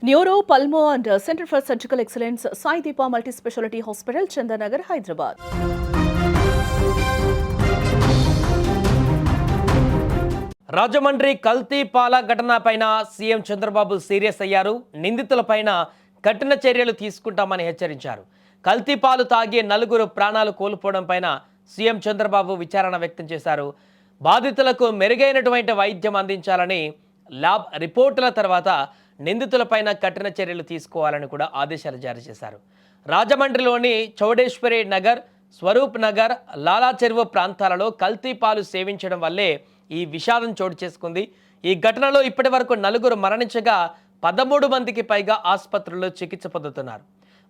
Neuro, pulmo and centre for surgical excellence Sai Deepa multi speciality hospital, Chandanagar, Hyderabad. Rajahmundry కల్తీ పాల ఘటనపైన CM Chandrababu serious అయ్యారు. నిందితులపైన కఠిన చర్యలు తీసుకుంటామని హెచ్చరించారు. కల్తీ పాలు తాగి 4 ప్రాణాలు కోల్పోవడం పైన సీఎం చంద్రబాబు విచారణ వ్యక్తం చేశారు. బాధితులకు మెరుగైనటువంటి వైద్యం అందించాలని, ల్యాబ్ రిపోర్టుల తర్వాత నిందితులపైన కఠిన చర్యలు తీసుకోవాలని కూడా ఆదేశాలు జారీ చేశారు. రాజమండ్రిలోని చౌడేశ్వరి నగర్, స్వరూప్ నగర్, లాలా చెరువు ప్రాంతాలలో కల్తీ పాలు సేవించడం వల్లే ఈ విషాదం చోటు చేసుకుంది. ఈ ఘటనలో ఇప్పటి వరకు 4 మరణించగా 13 మందికి పైగా ఆసుపత్రుల్లో చికిత్స పొందుతున్నారు.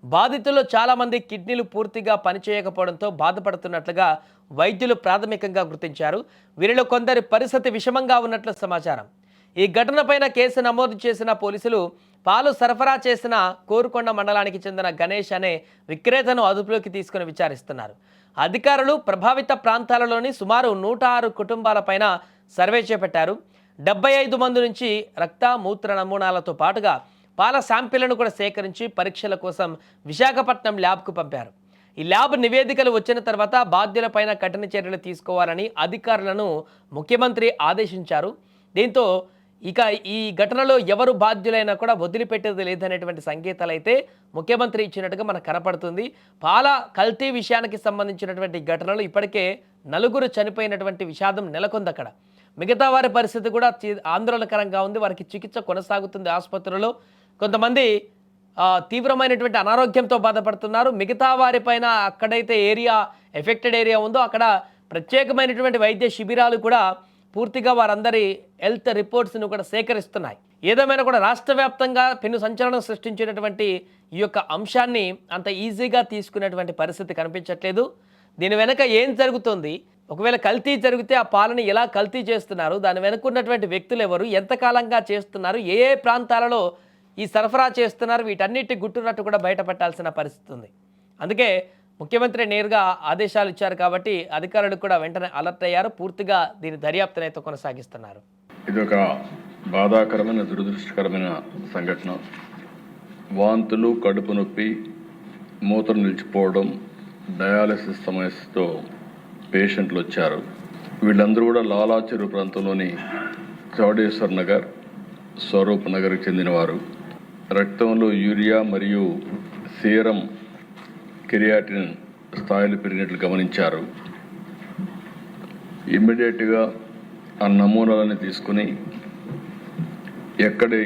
బాధితుల్లో చాలామంది కిడ్నీలు పూర్తిగా పనిచేయకపోవడంతో బాధపడుతున్నట్లుగా వైద్యులు ప్రాథమికంగా గుర్తించారు. వీరిలో కొందరి పరిస్థితి విషమంగా ఉన్నట్లు సమాచారం. ఈ ఘటనపైన కేసు నమోదు చేసిన పోలీసులు పాలు సరఫరా చేసిన కోరుకొండ మండలానికి చెందిన గణేష్ అనే విక్రేతను అదుపులోకి తీసుకుని విచారిస్తున్నారు. అధికారులు ప్రభావిత ప్రాంతాలలోని సుమారు 106 కుటుంబాలపైన సర్వే చేపట్టారు. 75 మంది నుంచి రక్త, మూత్ర నమూనాలతో పాటుగా పాల శాంపిళ్లను కూడా సేకరించి పరీక్షల కోసం విశాఖపట్నం ల్యాబ్కు పంపారు. ఈ ల్యాబ్ నివేదికలు వచ్చిన తర్వాత బాధ్యులపైన కఠిన చర్యలు తీసుకోవాలని అధికారులను ముఖ్యమంత్రి ఆదేశించారు. దీంతో ఇక ఈ ఘటనలో ఎవరు బాధ్యులైనా కూడా వదిలిపెట్టేది లేదనేటువంటి సంకేతాలు అయితే ముఖ్యమంత్రి ఇచ్చినట్టుగా మనకు కనపడుతుంది. పాల కల్తీ విషయానికి సంబంధించినటువంటి ఘటనలు ఇప్పటికే 4 చనిపోయినటువంటి విషాదం నెలకొంది అక్కడ. మిగతా వారి పరిస్థితి కూడా ఆందోళనకరంగా ఉంది. వారికి చికిత్స కొనసాగుతుంది ఆసుపత్రుల్లో. కొంతమంది తీవ్రమైనటువంటి అనారోగ్యంతో బాధపడుతున్నారు. మిగతా వారిపైన అక్కడైతే ఎఫెక్టెడ్ ఏరియా ఉందో అక్కడ ప్రత్యేకమైనటువంటి వైద్య శిబిరాలు కూడా పూర్తిగా వారందరి హెల్త్ రిపోర్ట్స్ను కూడా సేకరిస్తున్నాయి. ఏదేమైనా కూడా రాష్ట్ర వ్యాప్తంగా పెను సంచలనం సృష్టించినటువంటి ఈ యొక్క అంశాన్ని అంత ఈజీగా తీసుకునేటువంటి పరిస్థితి కనిపించట్లేదు. దీని వెనక ఏం జరుగుతుంది, ఒకవేళ కల్తీ జరిగితే ఆ పాలని ఎలా కల్తీ చేస్తున్నారు, దాని వెనుక ఉన్నటువంటి వ్యక్తులు ఎవరు, ఎంతకాలంగా చేస్తున్నారు, ఏ ప్రాంతాలలో ఈ సరఫరా చేస్తున్నారు, వీటన్నిటి గుట్టునట్టు కూడా బయటపెట్టాల్సిన పరిస్థితి ఉంది. అందుకే ముఖ్యమంత్రి నేరుగా ఆదేశాలు ఇచ్చారు కాబట్టి అధికారులు కూడా వెంటనే అలర్ట్ అయ్యారు. పూర్తిగా దీని దర్యాప్తునైతే కొనసాగిస్తున్నారు. ఇది ఒక బాధాకరమైన, దురదృష్టకరమైన సంఘటన. వాంతులు, కడుపు నొప్పి, మూత్రం నిలిచిపోవడం, డయాలసిస్ సమస్యతో పేషెంట్లు వచ్చారు. వీళ్ళందరూ కూడా లాలా చెరువు ప్రాంతంలోని చౌడేశ్వర్ నగర్, స్వరూప్ నగర్కి చెందినవారు. రక్తంలో యూరియా మరియు సీరం, కెరియాటిన్ స్థాయిలు పెరిగినట్లు గమనించారు. ఇమ్మీడియట్గా ఆ నమూనాలని తీసుకుని ఎక్కడి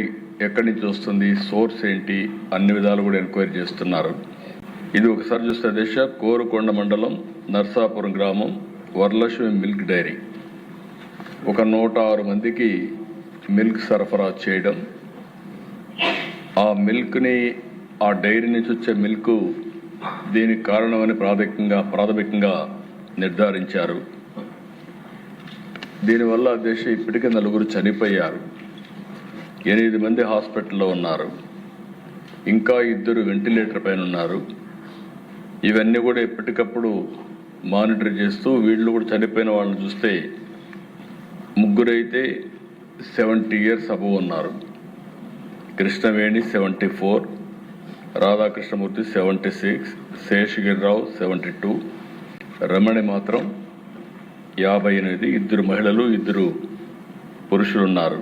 నుంచి వస్తుంది, సోర్స్ ఏంటి, అన్ని విధాలు కూడా ఎంక్వైరీ చేస్తున్నారు. ఇది ఒకసారి చూస్తే దిశ కోరుకొండ మండలం, నర్సాపురం గ్రామం, వరలక్ష్మి మిల్క్ డైరీ. ఒక 106 మందికి మిల్క్ సరఫరా చేయడం, ఆ మిల్క్ని, ఆ డైరీ నుంచి వచ్చే మిల్క్ దీనికి కారణమని ప్రాథమికంగా నిర్ధారించారు. దీనివల్ల ఇప్పటికే 4 చనిపోయారు, 8 మంది హాస్పిటల్లో ఉన్నారు, ఇంకా 2 వెంటిలేటర్ పైన ఉన్నారు. ఇవన్నీ కూడా ఎప్పటికప్పుడు మానిటర్ చేస్తూ వీళ్ళు కూడా చనిపోయిన వాళ్ళని చూస్తే 3 అయితే 70 years అబవ్ ఉన్నారు. కృష్ణవేణి 74, రాధాకృష్ణమూర్తి 76, శేషగిరిరావు 72, రమణి మాత్రం 58. 2 మహిళలు, 2 పురుషులు ఉన్నారు.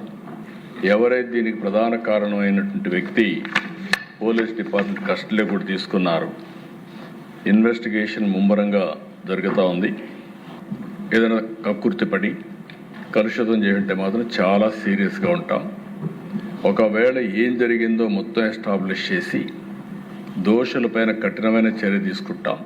ఎవరైతే దీనికి ప్రధాన కారణమైనటువంటి వ్యక్తి పోలీస్ డిపార్ట్మెంట్ కస్టడీలో కూడా తీసుకున్నారు. ఇన్వెస్టిగేషన్ ముమ్మరంగా జరుగుతూ ఉంది. ఏదైనా కక్కుర్తిపడి కలుషితం చేయంటే మాత్రం చాలా సీరియస్గా ఉంటాం. ఒకవేళ ఏం జరిగిందో మొత్తం ఎస్టాబ్లిష్ చేసి దోషులపైన కఠినమైన చర్య తీసుకుంటాం.